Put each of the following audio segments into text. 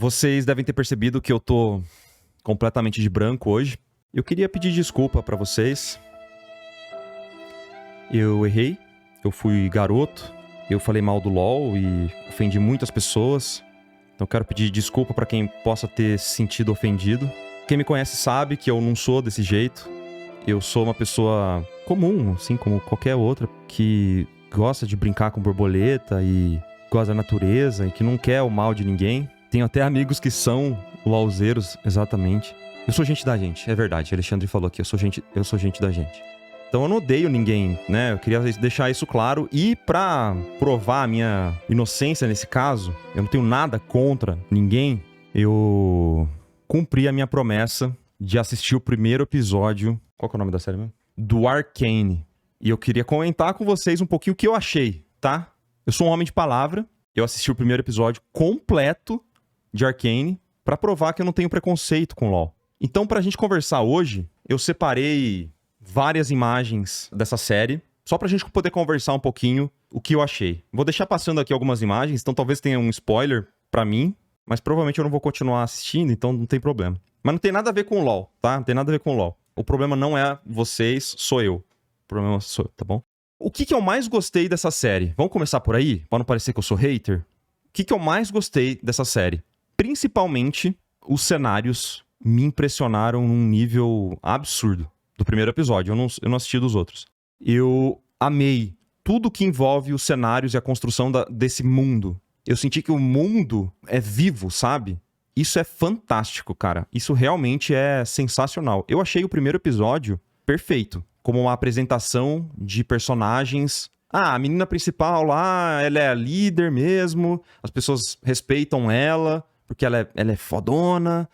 Vocês devem ter percebido que eu tô completamente de branco hoje. Eu queria pedir desculpa pra vocês. Eu errei, eu fui garoto, eu falei mal do LoL e ofendi muitas pessoas. Então eu quero pedir desculpa pra quem possa ter se sentido ofendido. Quem me conhece sabe que eu não sou desse jeito. Eu sou uma pessoa comum, assim como qualquer outra, que gosta de brincar com borboleta e gosta da natureza e que não quer o mal de ninguém. Tenho até amigos que são LOLzeiros, exatamente. Eu sou gente da gente, é verdade. Alexandre falou aqui, eu sou gente da gente. Então eu não odeio ninguém, né? Eu queria deixar isso claro. E pra provar a minha inocência nesse caso, eu não tenho nada contra ninguém, eu cumpri a minha promessa de assistir o primeiro episódio... Qual que é o nome da série mesmo? Do Arcane. E eu queria comentar com vocês um pouquinho o que eu achei, tá? Eu sou um homem de palavra. Eu assisti o primeiro episódio completo de Arcane pra provar que eu não tenho preconceito com LoL. Então, pra gente conversar hoje, eu separei várias imagens dessa série, só pra gente poder conversar um pouquinho o que eu achei. Vou deixar passando aqui algumas imagens, então talvez tenha um spoiler pra mim, mas provavelmente eu não vou continuar assistindo, então não tem problema. Mas não tem nada a ver com o LoL, tá? Não tem nada a ver com o LoL. O problema não é vocês, sou eu. O problema sou eu, tá bom? O que eu mais gostei dessa série? Vamos começar por aí? Pra não parecer que eu sou hater. O que eu mais gostei dessa série? Principalmente, os cenários me impressionaram num nível absurdo. Do primeiro episódio, eu não assisti dos outros. Eu amei tudo que envolve os cenários e a construção desse mundo. Eu senti que o mundo é vivo, sabe? Isso é fantástico, cara. Isso realmente é sensacional. Eu achei o primeiro episódio perfeito. Como uma apresentação de personagens. Ah, a menina principal lá, ela é a líder mesmo. As pessoas respeitam ela, porque ela é fodona.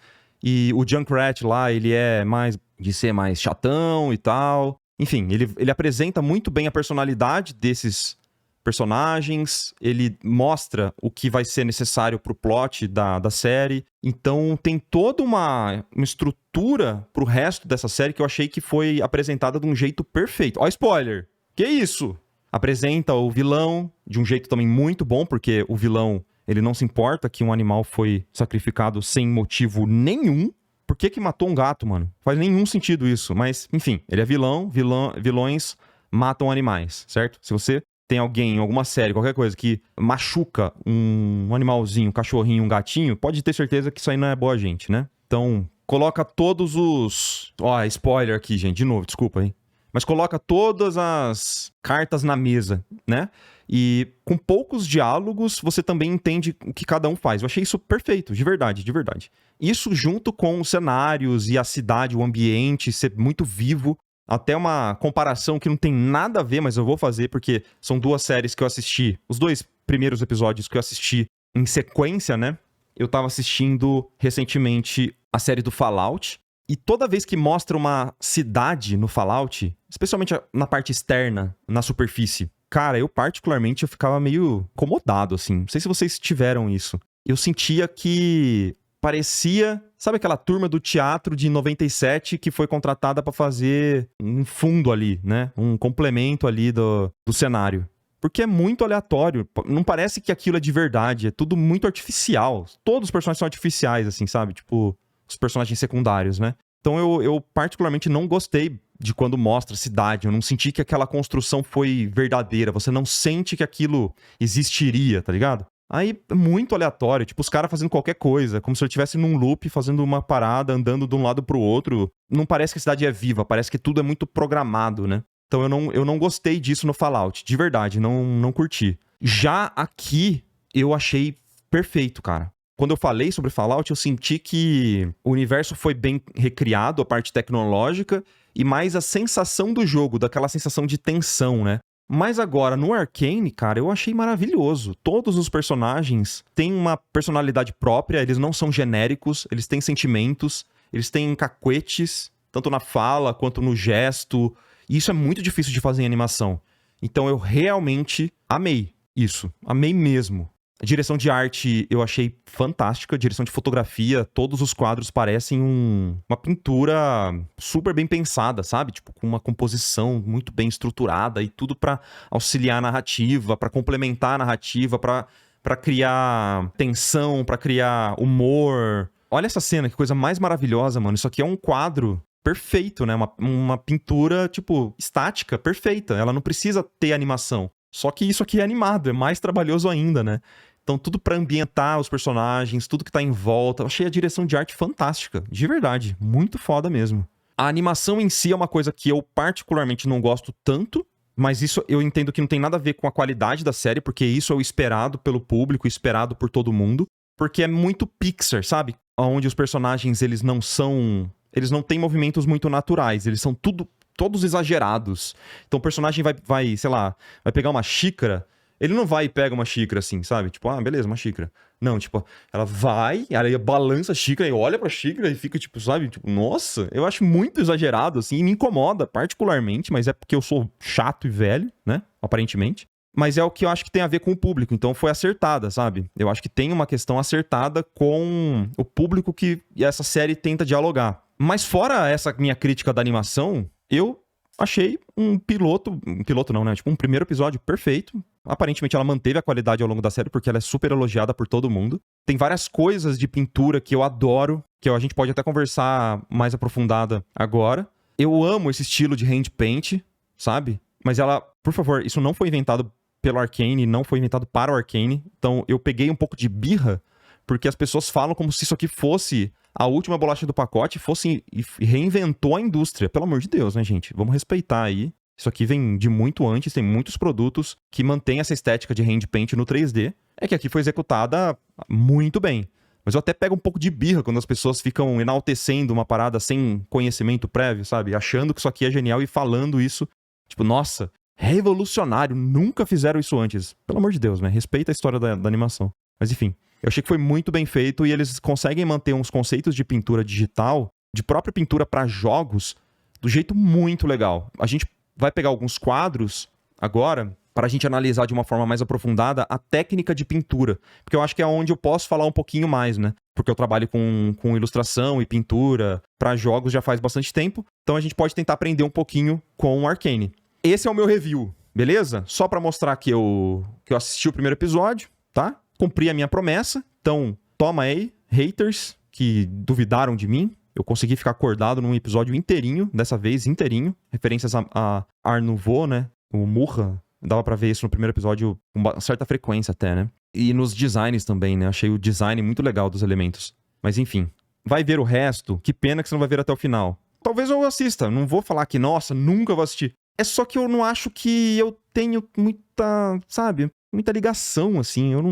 E o Junkrat lá, ele é mais de ser mais chatão e tal. Enfim, ele apresenta muito bem a personalidade desses personagens, ele mostra o que vai ser necessário pro plot da série. Então tem toda uma estrutura pro resto dessa série que eu achei que foi apresentada de um jeito perfeito. Ó, spoiler! Que isso? Apresenta o vilão de um jeito também muito bom, porque o vilão, ele não se importa que um animal foi sacrificado sem motivo nenhum. Por que matou um gato, mano? Faz nenhum sentido isso. Mas, enfim, ele é vilões matam animais, certo? Se você tem alguém, alguma série, qualquer coisa que machuca um animalzinho, um cachorrinho, um gatinho, pode ter certeza que isso aí não é boa gente, né? Então, coloca todos os... Ó, spoiler aqui, gente, de novo, desculpa, hein? Mas coloca todas as cartas na mesa, né? E com poucos diálogos, você também entende o que cada um faz. Eu achei isso perfeito, de verdade, de verdade. Isso junto com os cenários e a cidade, o ambiente ser muito vivo. Até uma comparação que não tem nada a ver, mas eu vou fazer porque são duas séries que eu assisti. Os dois primeiros episódios que eu assisti em sequência, né? Eu tava assistindo recentemente a série do Fallout. E toda vez que mostra uma cidade no Fallout, especialmente na parte externa, na superfície, cara, eu particularmente eu ficava meio incomodado, assim. Não sei se vocês tiveram isso. Eu sentia que parecia... Sabe aquela turma do teatro de 97 que foi contratada pra fazer um fundo ali, né? Um complemento ali do cenário. Porque é muito aleatório. Não parece que aquilo é de verdade. É tudo muito artificial. Todos os personagens são artificiais, assim, sabe? Tipo, os personagens secundários, né? Então eu particularmente não gostei de quando mostra a cidade. Eu não senti que aquela construção foi verdadeira. Você não sente que aquilo existiria, tá ligado? Aí é muito aleatório, tipo, os caras fazendo qualquer coisa, como se eu estivesse num loop, fazendo uma parada, andando de um lado pro outro. Não parece que a cidade é viva, parece que tudo é muito programado, né? Então eu não gostei disso no Fallout, de verdade, não curti. Já aqui, eu achei perfeito, cara. Quando eu falei sobre Fallout, eu senti que o universo foi bem recriado, a parte tecnológica, e mais a sensação do jogo, daquela sensação de tensão, né? Mas agora, no Arcane, cara, eu achei maravilhoso. Todos os personagens têm uma personalidade própria, eles não são genéricos, eles têm sentimentos, eles têm cacuetes, tanto na fala quanto no gesto. E isso é muito difícil de fazer em animação. Então eu realmente amei isso, amei mesmo. A direção de arte eu achei fantástica, a direção de fotografia, todos os quadros parecem uma pintura super bem pensada, sabe? Tipo, com uma composição muito bem estruturada e tudo pra auxiliar a narrativa, pra complementar a narrativa, pra pra criar tensão, pra criar humor. Olha essa cena, que coisa mais maravilhosa, mano. Isso aqui é um quadro perfeito, né? Uma pintura, tipo, estática, perfeita. Ela não precisa ter animação. Só que isso aqui é animado, é mais trabalhoso ainda, né? Então, tudo pra ambientar os personagens, tudo que tá em volta. Eu achei a direção de arte fantástica, de verdade. Muito foda mesmo. A animação em si é uma coisa que eu particularmente não gosto tanto, mas isso eu entendo que não tem nada a ver com a qualidade da série, porque isso é o esperado pelo público, esperado por todo mundo. Porque é muito Pixar, sabe? Onde os personagens, eles não têm movimentos muito naturais, eles são todos exagerados. Então o personagem vai, sei lá, vai pegar uma xícara, ele não vai e pega uma xícara assim, sabe? Tipo, ah, beleza, uma xícara. Não, tipo, ela vai, aí balança a xícara e olha pra xícara e fica, tipo, sabe? Tipo, nossa, eu acho muito exagerado, assim, e me incomoda particularmente, mas é porque eu sou chato e velho, né? Aparentemente. Mas é o que eu acho que tem a ver com o público, então foi acertada, sabe? Eu acho que tem uma questão acertada com o público que essa série tenta dialogar. Mas fora essa minha crítica da animação, eu achei um piloto não, né? Tipo, um primeiro episódio perfeito. Aparentemente ela manteve a qualidade ao longo da série, porque ela é super elogiada por todo mundo. Tem várias coisas de pintura que eu adoro, que a gente pode até conversar mais aprofundada agora. Eu amo esse estilo de hand paint, sabe? Mas ela, por favor, isso não foi inventado pelo Arcane, não foi inventado para o Arcane. Então eu peguei um pouco de birra, porque as pessoas falam como se isso aqui fosse a última bolacha do pacote, fosse e reinventou a indústria. Pelo amor de Deus, né, gente? Vamos respeitar aí. Isso aqui vem de muito antes, tem muitos produtos que mantêm essa estética de hand paint no 3D. É que aqui foi executada muito bem. Mas eu até pego um pouco de birra quando as pessoas ficam enaltecendo uma parada sem conhecimento prévio, sabe? Achando que isso aqui é genial e falando isso. Tipo, nossa, revolucionário, nunca fizeram isso antes. Pelo amor de Deus, né? Respeita a história da animação. Mas enfim, eu achei que foi muito bem feito e eles conseguem manter uns conceitos de pintura digital, de própria pintura para jogos, do jeito muito legal. A gente vai pegar alguns quadros agora para a gente analisar de uma forma mais aprofundada a técnica de pintura. Porque eu acho que é onde eu posso falar um pouquinho mais, né? Porque eu trabalho com ilustração e pintura para jogos já faz bastante tempo. Então a gente pode tentar aprender um pouquinho com o Arcane. Esse é o meu review, beleza? Só para mostrar que eu assisti o primeiro episódio, tá? Cumpri a minha promessa. Então, toma aí, haters que duvidaram de mim. Eu consegui ficar acordado num episódio inteirinho, dessa vez inteirinho. Referências a Art Nouveau, né? O Murra. Dava pra ver isso no primeiro episódio com uma certa frequência até, né? E nos designs também, né? Achei o design muito legal dos elementos. Mas enfim, vai ver o resto. Que pena que você não vai ver até o final. Talvez eu assista. Não vou falar que, nossa, nunca vou assistir. É só que eu não acho que eu tenho muita, sabe, muita ligação, assim. Eu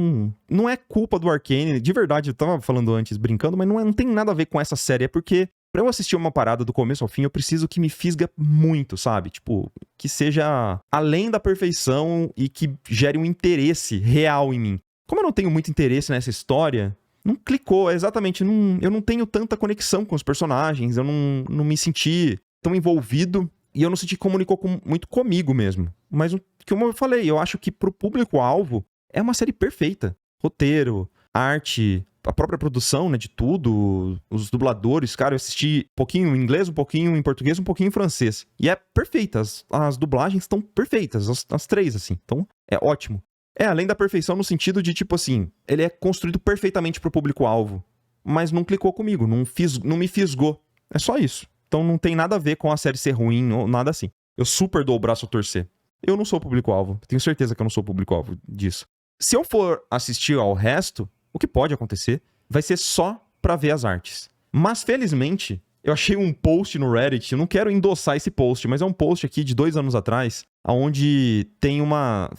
não é culpa do Arcane. De verdade, eu tava falando antes, brincando, mas não tem nada a ver com essa série. É porque pra eu assistir uma parada do começo ao fim, eu preciso que me fisga muito, sabe? Tipo, que seja além da perfeição e que gere um interesse real em mim. Como eu não tenho muito interesse nessa história, não clicou, exatamente. Eu não tenho tanta conexão com os personagens, eu não me senti tão envolvido e eu não senti que comunicou muito comigo mesmo. Mas, como eu falei, eu acho que pro público-alvo é uma série perfeita. Roteiro, arte, a própria produção, né, de tudo, os dubladores, cara, eu assisti um pouquinho em inglês, um pouquinho em português, um pouquinho em francês. E é perfeita, as dublagens estão perfeitas, as três, assim. Então, é ótimo. É, além da perfeição no sentido de, tipo assim, ele é construído perfeitamente pro público-alvo, mas não clicou comigo, não me fisgou. É só isso. Então não tem nada a ver com a série ser ruim ou nada assim. Eu super dou o braço a torcer. Eu não sou público-alvo. Tenho certeza que eu não sou público-alvo disso. Se eu for assistir ao resto, o que pode acontecer, vai ser só pra ver as artes. Mas, felizmente, eu achei um post no Reddit, eu não quero endossar esse post, mas é um post aqui de 2 anos atrás, onde tem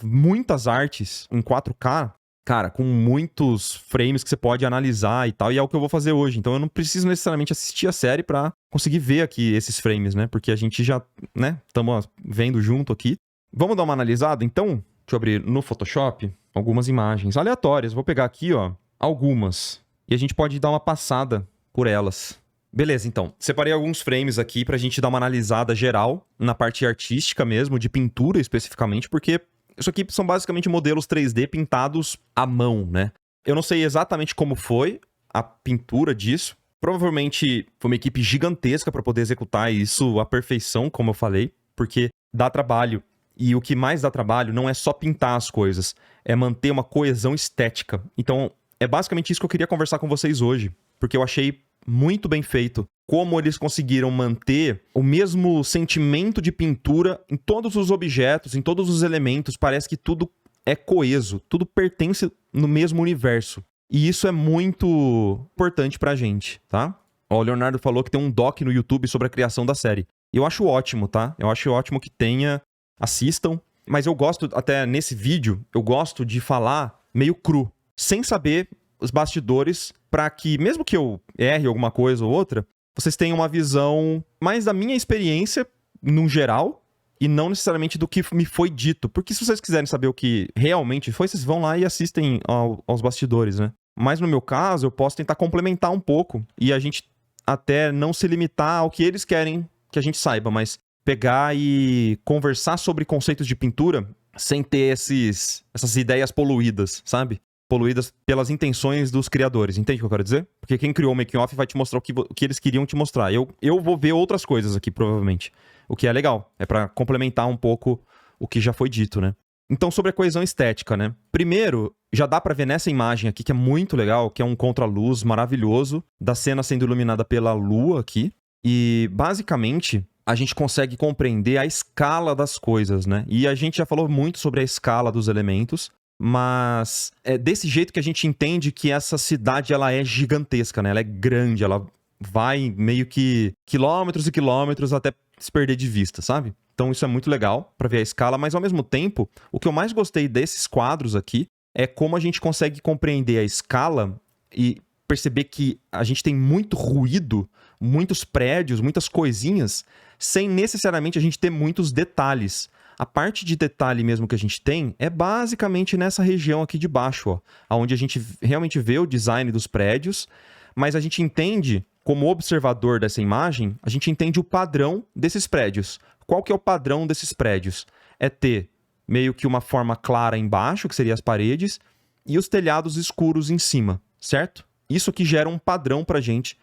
muitas artes em 4K, cara, com muitos frames que você pode analisar e tal, e é o que eu vou fazer hoje. Então eu não preciso necessariamente assistir a série pra conseguir ver aqui esses frames, né? Porque a gente já, né, estamos vendo junto aqui. Vamos dar uma analisada? Então, deixa eu abrir no Photoshop algumas imagens aleatórias. Vou pegar aqui, ó, algumas. E a gente pode dar uma passada por elas. Beleza, então. Separei alguns frames aqui pra gente dar uma analisada geral na parte artística mesmo, de pintura especificamente, porque isso aqui são basicamente modelos 3D pintados à mão, né? Eu não sei exatamente como foi a pintura disso. Provavelmente foi uma equipe gigantesca para poder executar isso à perfeição, como eu falei, porque dá trabalho E o que mais dá trabalho não é só pintar as coisas, é manter uma coesão estética. Então, é basicamente isso que eu queria conversar com vocês hoje, porque eu achei muito bem feito como eles conseguiram manter o mesmo sentimento de pintura em todos os objetos, em todos os elementos. Parece que tudo é coeso, tudo pertence no mesmo universo. E isso é muito importante pra gente, tá? Ó, o Leonardo falou que tem um doc no YouTube sobre a criação da série. Eu acho ótimo, tá? Eu acho ótimo que tenha, assistam. Mas eu gosto, até nesse vídeo, eu gosto de falar meio cru, sem saber os bastidores, pra que, mesmo que eu erre alguma coisa ou outra, vocês tenham uma visão mais da minha experiência, no geral, e não necessariamente do que me foi dito. Porque se vocês quiserem saber o que realmente foi, vocês vão lá e assistem aos bastidores, né? Mas no meu caso, eu posso tentar complementar um pouco e a gente até não se limitar ao que eles querem que a gente saiba, mas pegar e conversar sobre conceitos de pintura sem ter essas ideias poluídas, sabe? Poluídas pelas intenções dos criadores. Entende o que eu quero dizer? Porque quem criou o making off vai te mostrar o que eles queriam te mostrar. Eu vou ver outras coisas aqui, provavelmente. O que é legal. É pra complementar um pouco o que já foi dito, né? Então, sobre a coesão estética, né? Primeiro, já dá pra ver nessa imagem aqui, que é muito legal, que é um contraluz maravilhoso da cena sendo iluminada pela lua aqui. E, basicamente, a gente consegue compreender a escala das coisas, né? E a gente já falou muito sobre a escala dos elementos. Mas é desse jeito que a gente entende que essa cidade ela é gigantesca, né? Ela é grande, ela vai meio que quilômetros e quilômetros até se perder de vista, sabe? Então isso é muito legal pra ver a escala, mas ao mesmo tempo, o que eu mais gostei desses quadros aqui é como a gente consegue compreender a escala e perceber que a gente tem muito ruído, muitos prédios, muitas coisinhas, sem necessariamente a gente ter muitos detalhes. A parte de detalhe mesmo que a gente tem é basicamente nessa região aqui de baixo, ó, onde a gente realmente vê o design dos prédios, mas a gente entende, como observador dessa imagem, a gente entende o padrão desses prédios. Qual que é o padrão desses prédios? É ter meio que uma forma clara embaixo, que seria as paredes, e os telhados escuros em cima, certo? Isso aqui gera um padrão pra gente,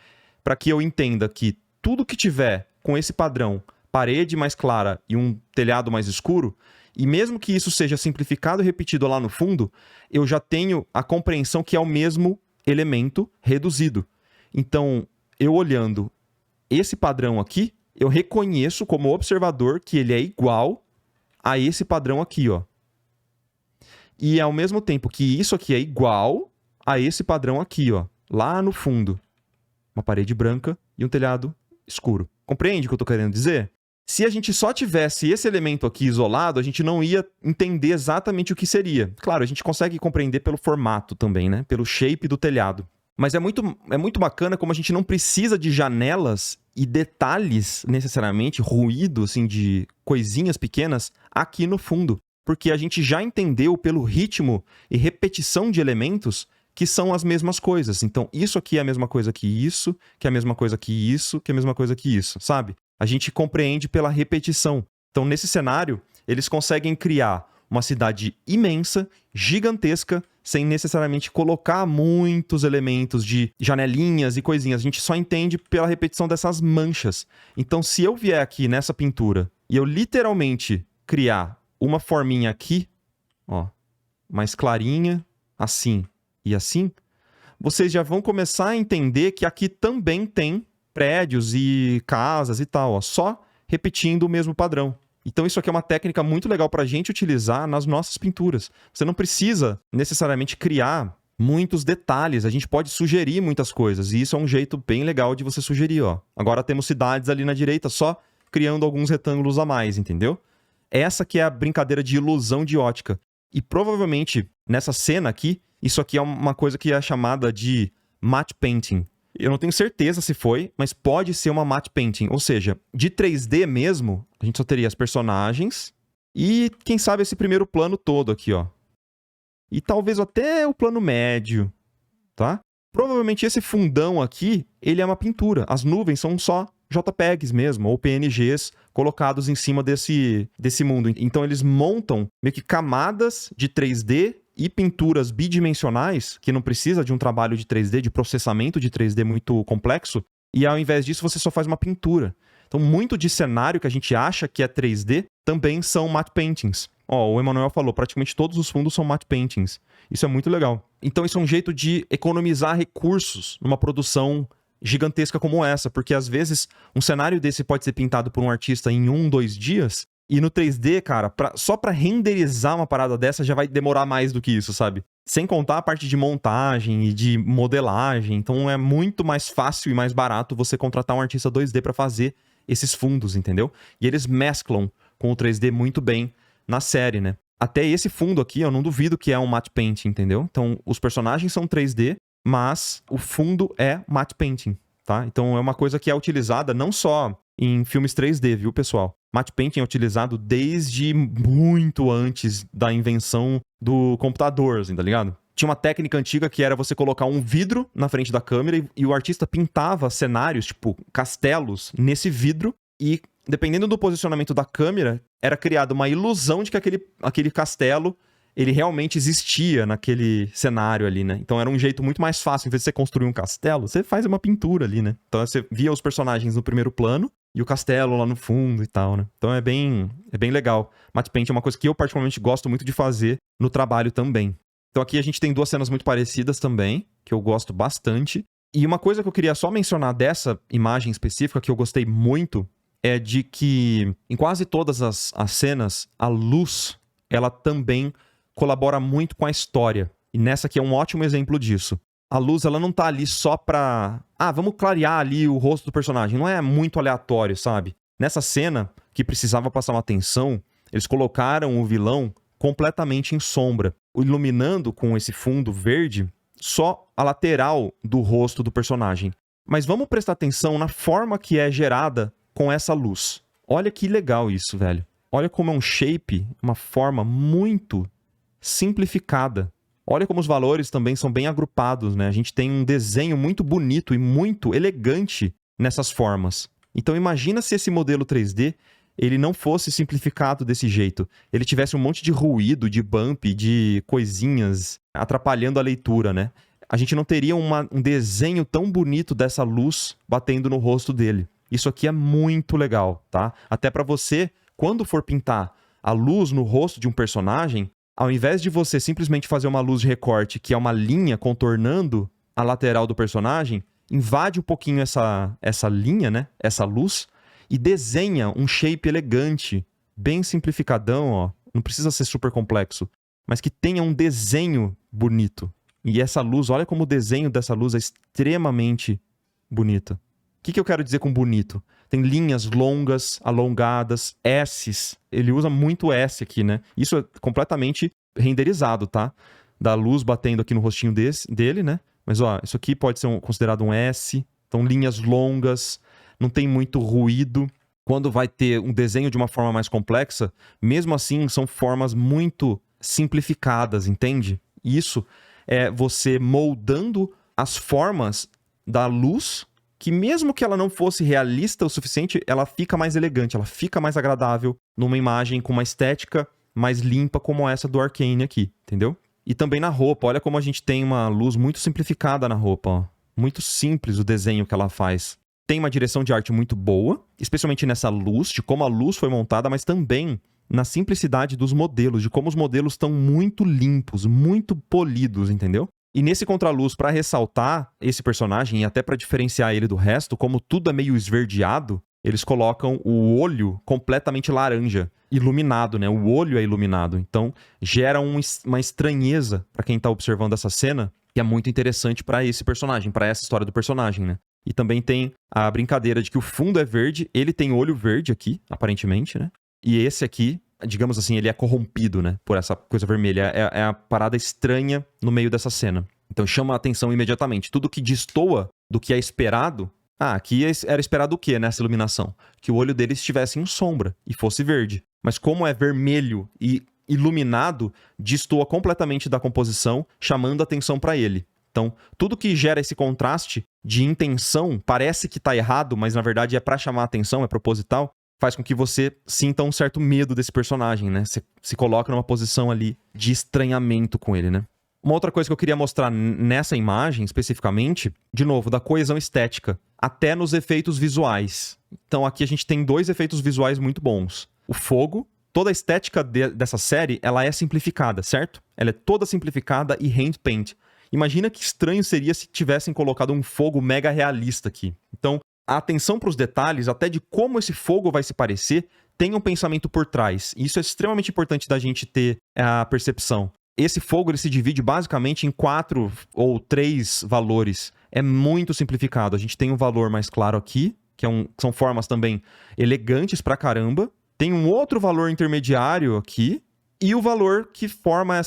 para que eu entenda que tudo que tiver com esse padrão, parede mais clara e um telhado mais escuro, e mesmo que isso seja simplificado e repetido lá no fundo, eu já tenho a compreensão que é o mesmo elemento reduzido. Então, eu olhando esse padrão aqui, eu reconheço como observador que ele é igual a esse padrão aqui, ó. E ao mesmo tempo que isso aqui é igual a esse padrão aqui, ó, lá no fundo. Uma parede branca e um telhado escuro. Compreende o que eu tô querendo dizer? Se a gente só tivesse esse elemento aqui isolado, a gente não ia entender exatamente o que seria. Claro, a gente consegue compreender pelo formato também, né? Pelo shape do telhado. Mas é muito bacana como a gente não precisa de janelas e detalhes, necessariamente, ruído, assim, de coisinhas pequenas aqui no fundo. Porque a gente já entendeu pelo ritmo e repetição de elementos que são as mesmas coisas. Então, isso aqui é a mesma coisa que isso, que é a mesma coisa que isso, que é a mesma coisa que isso, sabe? A gente compreende pela repetição. Então, nesse cenário, eles conseguem criar uma cidade imensa, gigantesca, sem necessariamente colocar muitos elementos de janelinhas e coisinhas. A gente só entende pela repetição dessas manchas. Então, se eu vier aqui nessa pintura e eu literalmente criar uma forminha aqui, ó, mais clarinha, assim e assim, vocês já vão começar a entender que aqui também tem prédios e casas e tal, ó, só repetindo o mesmo padrão. Então isso aqui é uma técnica muito legal pra gente utilizar nas nossas pinturas. Você não precisa necessariamente criar muitos detalhes, a gente pode sugerir muitas coisas, e isso é um jeito bem legal de você sugerir, ó. Agora temos cidades ali na direita só criando alguns retângulos a mais, entendeu? Essa que é a brincadeira de ilusão de ótica. E provavelmente, nessa cena aqui, isso aqui é uma coisa que é chamada de matte painting. Eu não tenho certeza se foi, mas pode ser uma matte painting. Ou seja, de 3D mesmo, a gente só teria as personagens e, quem sabe, esse primeiro plano todo aqui, ó. E talvez até o plano médio, tá? Provavelmente esse fundão aqui, ele é uma pintura. As nuvens são só JPEGs mesmo, ou PNGs colocados em cima desse mundo. Então eles montam meio que camadas de 3D e pinturas bidimensionais, que não precisa de um trabalho de 3D, de processamento de 3D muito complexo, e ao invés disso você só faz uma pintura. Então, muito de cenário que a gente acha que é 3D também são matte paintings. Ó, o Emanuel falou, praticamente todos os fundos são matte paintings. Isso é muito legal. Então, isso é um jeito de economizar recursos numa produção gigantesca como essa, porque às vezes um cenário desse pode ser pintado por um artista em 1, 2 dias, e no 3D, cara, só pra renderizar uma parada dessa já vai demorar mais do que isso, sabe? Sem contar a parte de montagem e de modelagem. Então é muito mais fácil e mais barato você contratar um artista 2D pra fazer esses fundos, entendeu? E eles mesclam com o 3D muito bem na série, né? Até esse fundo aqui, eu não duvido que é um matte painting, entendeu? Então, os personagens são 3D, mas o fundo é matte painting, tá? Então, é uma coisa que é utilizada não só em filmes 3D, viu, pessoal? Matte painting é utilizado desde muito antes da invenção do computador, assim, tá ligado? Tinha uma técnica antiga que era você colocar um vidro na frente da câmera e o artista pintava cenários, tipo castelos, nesse vidro e, dependendo do posicionamento da câmera, era criada uma ilusão de que aquele castelo ele realmente existia naquele cenário ali, né? Então era um jeito muito mais fácil, em vez de você construir um castelo, você faz uma pintura ali, né? Então você via os personagens no primeiro plano e o castelo lá no fundo e tal, né? Então é bem legal. Matte paint é uma coisa que eu particularmente gosto muito de fazer no trabalho também. Então aqui a gente tem duas cenas muito parecidas também, que eu gosto bastante. E uma coisa que eu queria só mencionar dessa imagem específica, que eu gostei muito, é de que em quase todas as cenas, a luz, ela também colabora muito com a história. E nessa aqui é um ótimo exemplo disso. A luz, ela não tá ali só pra... vamos clarear ali o rosto do personagem. Não é muito aleatório, sabe? Nessa cena, que precisava passar uma atenção, eles colocaram o vilão completamente em sombra, iluminando com esse fundo verde só a lateral do rosto do personagem. Mas vamos prestar atenção na forma que é gerada com essa luz. Olha que legal isso, velho. Olha como é um shape, uma forma muito simplificada. Olha como os valores também são bem agrupados, né? A gente tem um desenho muito bonito e muito elegante nessas formas. Então imagina se esse modelo 3D ele não fosse simplificado desse jeito. Ele tivesse um monte de ruído, de bump, de coisinhas atrapalhando a leitura, né? A gente não teria um desenho tão bonito dessa luz batendo no rosto dele. Isso aqui é muito legal, tá? Até pra você, quando for pintar a luz no rosto de um personagem, ao invés de você simplesmente fazer uma luz de recorte, que é uma linha contornando a lateral do personagem, invade um pouquinho essa linha, né? Essa luz, e desenha um shape elegante, bem simplificadão, ó. Não precisa ser super complexo, mas que tenha um desenho bonito. E essa luz, olha como o desenho dessa luz é extremamente bonito. O que eu quero dizer com bonito? Tem linhas longas, alongadas, S's. Ele usa muito S aqui, né? Isso é completamente renderizado, tá? Da luz batendo aqui no rostinho dele, né? Mas, ó, isso aqui pode ser considerado um S. Então, linhas longas, não tem muito ruído. Quando vai ter um desenho de uma forma mais complexa, mesmo assim, são formas muito simplificadas, entende? Isso é você moldando as formas da luz, que mesmo que ela não fosse realista o suficiente, ela fica mais elegante, ela fica mais agradável numa imagem com uma estética mais limpa como essa do Arcane aqui, entendeu? E também na roupa, olha como a gente tem uma luz muito simplificada na roupa, ó. Muito simples o desenho que ela faz. Tem uma direção de arte muito boa, especialmente nessa luz, de como a luz foi montada, mas também na simplicidade dos modelos, de como os modelos estão muito limpos, muito polidos, entendeu? E nesse contraluz, para ressaltar esse personagem e até para diferenciar ele do resto, como tudo é meio esverdeado, eles colocam o olho completamente laranja, iluminado, né? O olho é iluminado. Então, gera uma estranheza para quem tá observando essa cena, que é muito interessante para esse personagem, para essa história do personagem, né? E também tem a brincadeira de que o fundo é verde, ele tem olho verde aqui, aparentemente, né? E esse aqui, digamos assim, ele é corrompido, né? Por essa coisa vermelha. É a parada estranha no meio dessa cena. Então chama a atenção imediatamente. Tudo que destoa do que é esperado... aqui era esperado o quê nessa iluminação? Que o olho dele estivesse em sombra e fosse verde. Mas como é vermelho e iluminado, destoa completamente da composição, chamando a atenção para ele. Então, tudo que gera esse contraste de intenção, parece que tá errado, mas na verdade é para chamar a atenção, é proposital, faz com que você sinta um certo medo desse personagem, né? Você se coloca numa posição ali de estranhamento com ele, né? Uma outra coisa que eu queria mostrar nessa imagem, especificamente, de novo, da coesão estética, até nos efeitos visuais. Então aqui a gente tem 2 efeitos visuais muito bons. O fogo, toda a estética dessa série, ela é simplificada, certo? Ela é toda simplificada e hand paint. Imagina que estranho seria se tivessem colocado um fogo mega realista aqui. Então, a atenção para os detalhes, até de como esse fogo vai se parecer, tem um pensamento por trás. E isso é extremamente importante da gente ter a percepção. Esse fogo ele se divide basicamente em 4 ou 3 valores. É muito simplificado. A gente tem um valor mais claro aqui, que são formas também elegantes pra caramba. Tem um outro valor intermediário aqui. E o valor que forma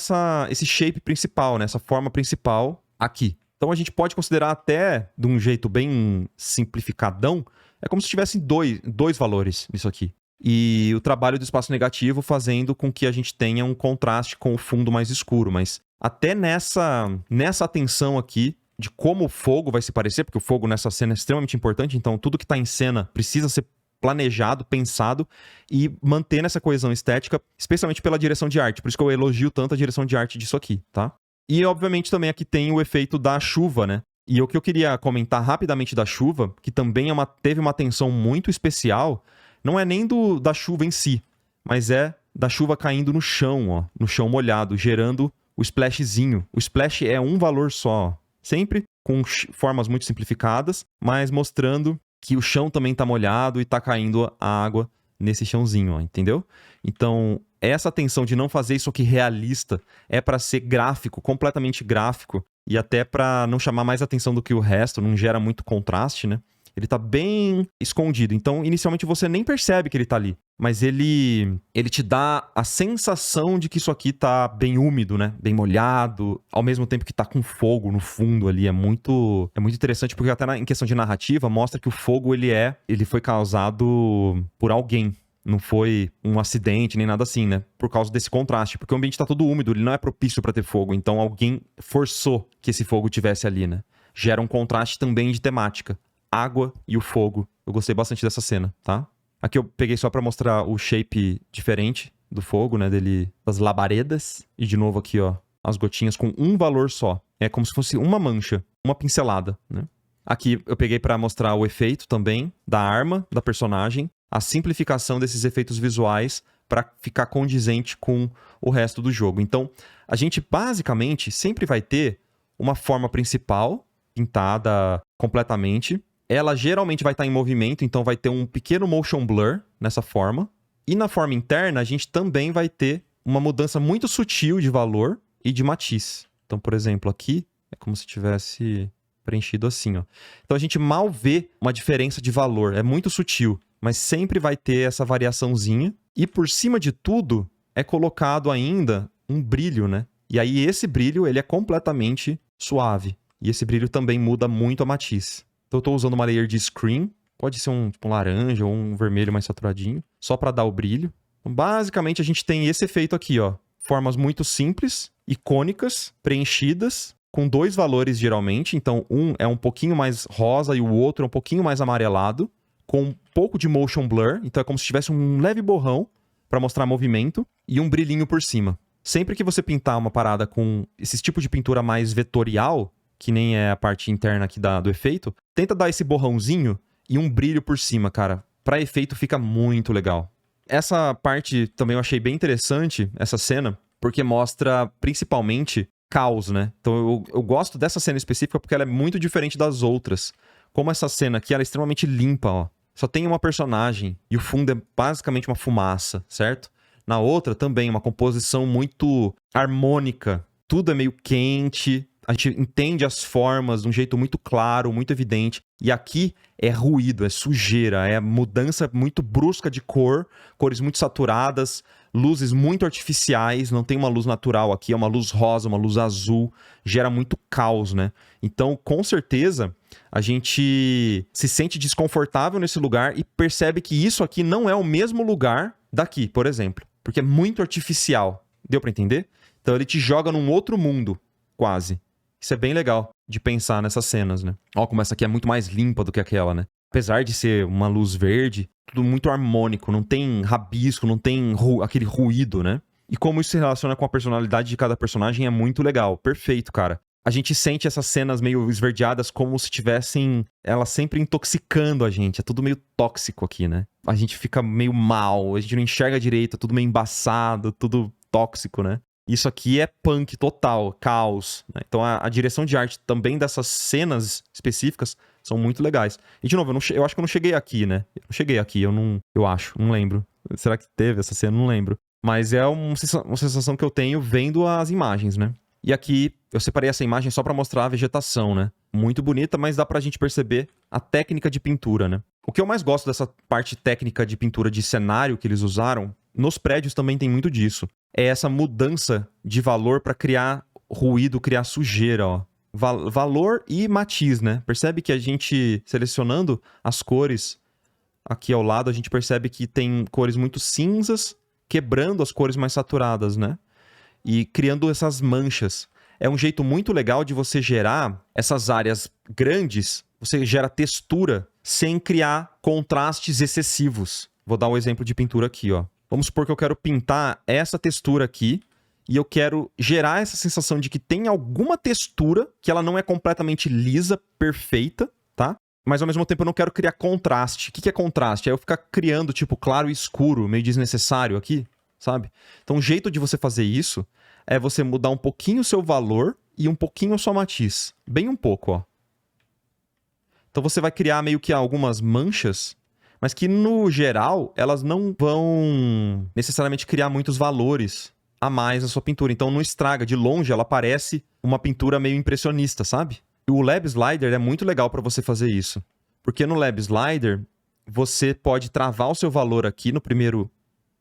esse shape principal, né? Essa forma principal aqui. Então a gente pode considerar até, de um jeito bem simplificadão, é como se tivessem dois valores nisso aqui. E o trabalho do espaço negativo fazendo com que a gente tenha um contraste com o fundo mais escuro. Mas até nessa atenção aqui de como o fogo vai se parecer, porque o fogo nessa cena é extremamente importante, então tudo que está em cena precisa ser planejado, pensado e manter essa coesão estética, especialmente pela direção de arte. Por isso que eu elogio tanto a direção de arte disso aqui, tá? E, obviamente, também aqui tem o efeito da chuva, né? E o que eu queria comentar rapidamente da chuva, que também teve uma atenção muito especial, não é nem da chuva em si, mas é da chuva caindo no chão, ó, no chão molhado, gerando o splashzinho. O splash é um valor só, sempre com formas muito simplificadas, mas mostrando que o chão também tá molhado e tá caindo a água nesse chãozinho, ó, entendeu? Então, essa atenção de não fazer isso aqui realista é para ser gráfico, completamente gráfico, e até para não chamar mais atenção do que o resto, não gera muito contraste, né? Ele tá bem escondido. Então, inicialmente você nem percebe que ele tá ali, mas ele te dá a sensação de que isso aqui tá bem úmido, né? Bem molhado, ao mesmo tempo que tá com fogo no fundo ali. É muito interessante, porque até em questão de narrativa, mostra que o fogo, ele foi causado por alguém. Não foi um acidente, nem nada assim, né? Por causa desse contraste. Porque o ambiente tá todo úmido, ele não é propício para ter fogo. Então, alguém forçou que esse fogo tivesse ali, né? Gera um contraste também de temática. Água e o fogo. Eu gostei bastante dessa cena, tá? Aqui eu peguei só pra mostrar o shape diferente do fogo, né? Das labaredas. E de novo aqui, ó, as gotinhas com um valor só. É como se fosse uma mancha, uma pincelada, né? Aqui eu peguei pra mostrar o efeito também da arma, da personagem. A simplificação desses efeitos visuais pra ficar condizente com o resto do jogo. Então, a gente basicamente sempre vai ter uma forma principal pintada completamente. Ela geralmente vai estar em movimento, então vai ter um pequeno motion blur nessa forma. E na forma interna, a gente também vai ter uma mudança muito sutil de valor e de matiz. Então, por exemplo, aqui é como se tivesse preenchido assim, ó. Então, a gente mal vê uma diferença de valor. É muito sutil, mas sempre vai ter essa variaçãozinha. E por cima de tudo, é colocado ainda um brilho, né? E aí, esse brilho, ele é completamente suave. E esse brilho também muda muito a matiz. Então eu tô usando uma layer de screen, pode ser um laranja ou um vermelho mais saturadinho, só para dar o brilho. Então, basicamente a gente tem esse efeito aqui, ó, formas muito simples, icônicas, preenchidas, com 2 valores geralmente, então um é um pouquinho mais rosa e o outro é um pouquinho mais amarelado, com um pouco de motion blur, então é como se tivesse um leve borrão para mostrar movimento e um brilhinho por cima. Sempre que você pintar uma parada com esse tipo de pintura mais vetorial, que nem é a parte interna aqui do efeito, tenta dar esse borrãozinho e um brilho por cima, cara. Pra efeito fica muito legal. Essa parte também eu achei bem interessante, essa cena, porque mostra principalmente caos, né? Então eu gosto dessa cena específica porque ela é muito diferente das outras. Como essa cena aqui, ela é extremamente limpa, ó. Só tem uma personagem e o fundo é basicamente uma fumaça, certo? Na outra também, uma composição muito harmônica. Tudo é meio quente. A gente entende as formas de um jeito muito claro, muito evidente. E aqui é ruído, é sujeira, é mudança muito brusca de cor, cores muito saturadas, luzes muito artificiais, não tem uma luz natural aqui, é uma luz rosa, uma luz azul, gera muito caos, né? Então, com certeza, a gente se sente desconfortável nesse lugar e percebe que isso aqui não é o mesmo lugar daqui, por exemplo, porque é muito artificial. Deu pra entender? Então, ele te joga num outro mundo, quase. Isso é bem legal de pensar nessas cenas, né? Ó, como essa aqui é muito mais limpa do que aquela, né? Apesar de ser uma luz verde, tudo muito harmônico, não tem rabisco, não tem aquele ruído, né? E como isso se relaciona com a personalidade de cada personagem é muito legal. Perfeito, cara. A gente sente essas cenas meio esverdeadas como se tivessem elas sempre intoxicando a gente. É tudo meio tóxico aqui, né? A gente fica meio mal, a gente não enxerga direito, é tudo meio embaçado, tudo tóxico, né? Isso aqui é punk total, caos, né? Então a direção de arte também dessas cenas específicas são muito legais. E de novo, eu acho que eu não cheguei aqui, né? Eu não cheguei aqui, eu acho, não lembro. Será que teve essa cena? Não lembro. Mas é uma sensação que eu tenho vendo as imagens, né? E aqui eu separei essa imagem só pra mostrar a vegetação, né? Muito bonita, mas dá pra gente perceber a técnica de pintura, né? O que eu mais gosto dessa parte técnica de pintura de cenário que eles usaram, nos prédios também tem muito disso. É essa mudança de valor pra criar ruído, criar sujeira, ó. Valor e matiz, né? Percebe que a gente, selecionando as cores aqui ao lado, a gente percebe que tem cores muito cinzas, quebrando as cores mais saturadas, né? E criando essas manchas. É um jeito muito legal de você gerar essas áreas grandes, você gera textura sem criar contrastes excessivos. Vou dar um exemplo de pintura aqui, ó. Vamos supor que eu quero pintar essa textura aqui e eu quero gerar essa sensação de que tem alguma textura, que ela não é completamente lisa, perfeita, tá? Mas ao mesmo tempo eu não quero criar contraste. O que é contraste? É eu ficar criando tipo claro e escuro, meio desnecessário aqui, sabe? Então o jeito de você fazer isso é você mudar um pouquinho o seu valor e um pouquinho a sua matiz. Bem um pouco, ó. Então você vai criar meio que algumas manchas, mas que no geral elas não vão necessariamente criar muitos valores a mais na sua pintura. Então não estraga. De longe ela parece uma pintura meio impressionista, sabe? E o Lab Slider é muito legal para você fazer isso. Porque no Lab Slider você pode travar o seu valor aqui no primeiro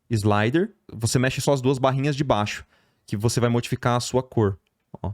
slider. Você mexe só as duas barrinhas de baixo, que você vai modificar a sua cor. Ó.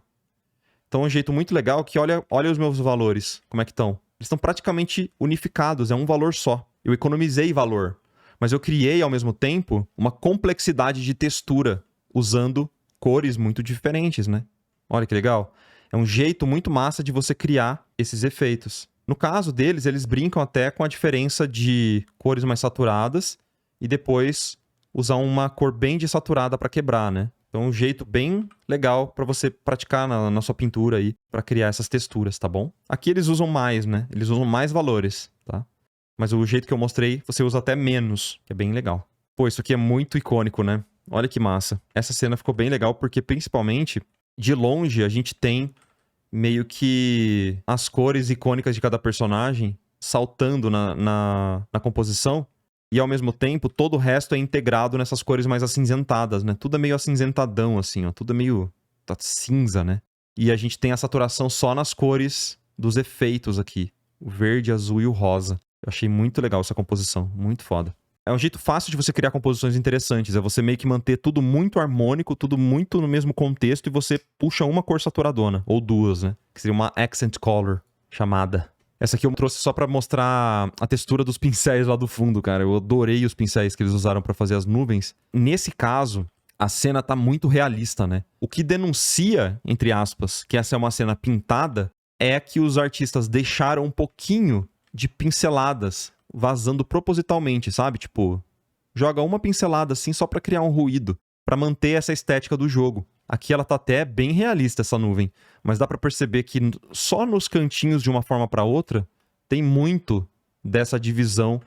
Então é um jeito muito legal que olha os meus valores, como é que estão. Eles estão praticamente unificados, é um valor só. Eu economizei valor, mas eu criei ao mesmo tempo uma complexidade de textura, usando cores muito diferentes, né? Olha que legal. É um jeito muito massa de você criar esses efeitos. No caso deles, eles brincam até com a diferença de cores mais saturadas e depois usar uma cor bem desaturada para quebrar, né? Então, é um jeito bem legal para você praticar na sua pintura aí, para criar essas texturas, tá bom? Aqui eles usam mais, né? Eles usam mais valores, tá? Mas o jeito que eu mostrei, você usa até menos, que é bem legal. Pô, isso aqui é muito icônico, né? Olha que massa. Essa cena ficou bem legal porque, principalmente, de longe, a gente tem meio que as cores icônicas de cada personagem saltando na composição. E, ao mesmo tempo, todo o resto é integrado nessas cores mais acinzentadas, né? Tudo é meio acinzentadão, assim, ó. Tudo é meio tá cinza, né? E a gente tem a saturação só nas cores dos efeitos aqui. O verde, azul e o rosa. Eu achei muito legal essa composição. Muito foda. É um jeito fácil de você criar composições interessantes. É você meio que manter tudo muito harmônico, tudo muito no mesmo contexto, e você puxa uma cor saturadona. Ou duas, né? Que seria uma accent color chamada. Essa aqui eu trouxe só pra mostrar a textura dos pincéis lá do fundo, cara. Eu adorei os pincéis que eles usaram pra fazer as nuvens. Nesse caso, a cena tá muito realista, né? O que denuncia, entre aspas, que essa é uma cena pintada, é que os artistas deixaram um pouquinho de pinceladas vazando propositalmente, sabe? Tipo, joga uma pincelada assim só pra criar um ruído, pra manter essa estética do jogo. Aqui ela tá até bem realista, essa nuvem. Mas dá pra perceber que só nos cantinhos, de uma forma pra outra, tem muito dessa divisão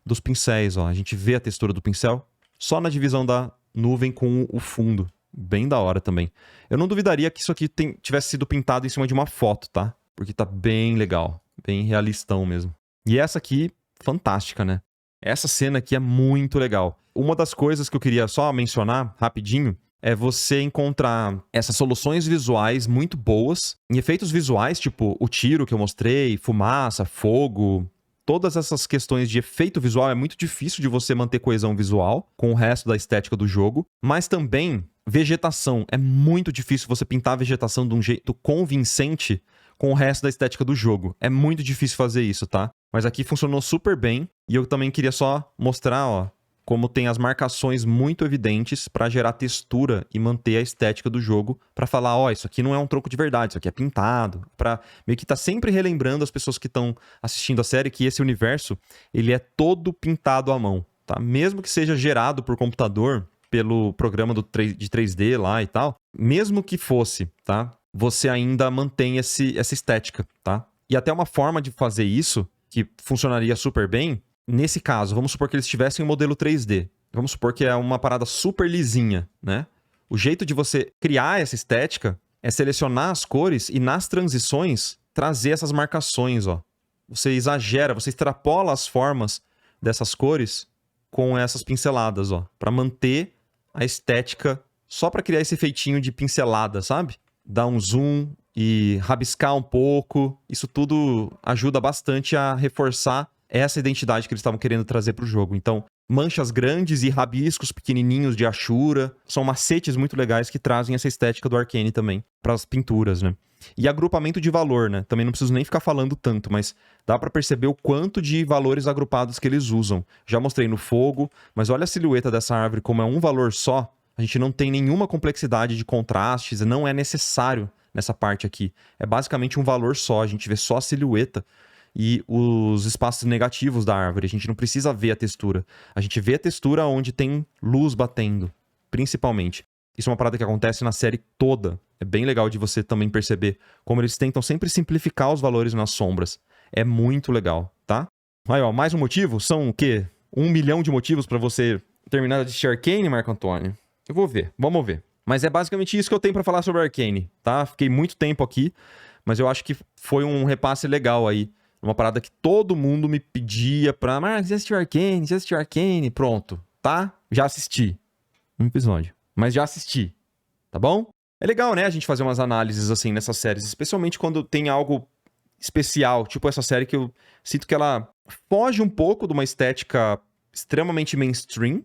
dos pincéis, ó. A gente vê a textura do pincel só na divisão da nuvem com o fundo. Bem da hora também. Eu não duvidaria que isso aqui tivesse sido pintado em cima de uma foto, tá? Porque tá bem legal. Bem realistão mesmo. E essa aqui, fantástica, né? Essa cena aqui é muito legal. Uma das coisas que eu queria só mencionar, rapidinho, é você encontrar essas soluções visuais muito boas. Em efeitos visuais, tipo o tiro que eu mostrei, fumaça, fogo, todas essas questões de efeito visual é muito difícil de você manter coesão visual com o resto da estética do jogo. Mas também vegetação. É muito difícil você pintar a vegetação de um jeito convincente com o resto da estética do jogo. É muito difícil fazer isso, tá? Mas aqui funcionou super bem. E eu também queria só mostrar, ó, como tem as marcações muito evidentes para gerar textura e manter a estética do jogo, para falar, ó, isso aqui não é um troco de verdade, isso aqui é pintado, para meio que tá sempre relembrando as pessoas que estão assistindo a série que esse universo, ele é todo pintado à mão, tá? Mesmo que seja gerado por computador, pelo programa de 3D lá e tal, mesmo que fosse, tá? Você ainda mantém essa estética, tá? E até uma forma de fazer isso, que funcionaria super bem, nesse caso, vamos supor que eles tivessem um modelo 3D. Vamos supor que é uma parada super lisinha, né? O jeito de você criar essa estética é selecionar as cores e nas transições trazer essas marcações, ó. Você exagera, você extrapola as formas dessas cores com essas pinceladas, ó, para manter a estética só para criar esse efeitinho de pincelada, sabe? Dar um zoom e rabiscar um pouco. Isso tudo ajuda bastante a reforçar essa identidade que eles estavam querendo trazer para o jogo. Então, manchas grandes e rabiscos pequenininhos de Ashura são macetes muito legais que trazem essa estética do Arcane também para as pinturas, né? E agrupamento de valor, né? Também não preciso nem ficar falando tanto, mas dá para perceber o quanto de valores agrupados que eles usam. Já mostrei no fogo, mas olha a silhueta dessa árvore como é um valor só. A gente não tem nenhuma complexidade de contrastes, não é necessário nessa parte aqui. É basicamente um valor só, a gente vê só a silhueta e os espaços negativos da árvore. A gente não precisa ver a textura. A gente vê a textura onde tem luz batendo, principalmente. Isso é uma parada que acontece na série toda. É bem legal de você também perceber como eles tentam sempre simplificar os valores nas sombras. É muito legal, tá? Aí, ó, mais um motivo? São o quê? 1 milhão de motivos pra você terminar de assistir Arcane, Marco Antônio? Eu vou ver, vamos ver. Mas é basicamente isso que eu tenho pra falar sobre Arcane, tá? Fiquei muito tempo aqui, mas eu acho que foi um repasse legal aí. Uma parada que todo mundo me pedia pra... Mas já assistiu Arcane? Já assistiu Arcane? Pronto, tá? Já assisti. Um episódio. Mas já assisti, tá bom? É legal, né, a gente fazer umas análises assim nessas séries, especialmente quando tem algo especial, tipo essa série que eu sinto que ela foge um pouco de uma estética extremamente mainstream,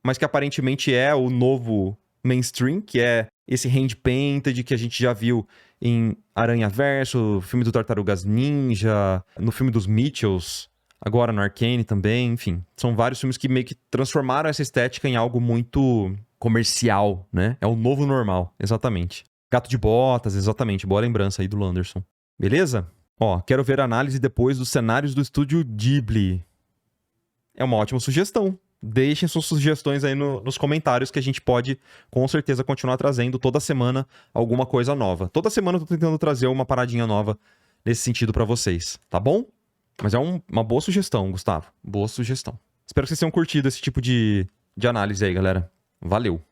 mas que aparentemente é o novo mainstream, que é esse hand-painted que a gente já viu em Aranhaverso, filme do Tartarugas Ninja, no filme dos Mitchells, agora no Arcane também, enfim. São vários filmes que meio que transformaram essa estética em algo muito comercial, né? É o novo normal, exatamente. Gato de Botas, exatamente. Boa lembrança aí do Landerson. Beleza? Ó, quero ver a análise depois dos cenários do estúdio Ghibli. É uma ótima sugestão. Deixem suas sugestões aí nos comentários que a gente pode, com certeza, continuar trazendo toda semana alguma coisa nova. Toda semana eu tô tentando trazer uma paradinha nova nesse sentido pra vocês, tá bom? Mas é uma boa sugestão, Gustavo. Boa sugestão. Espero que vocês tenham curtido esse tipo de análise aí, galera. Valeu!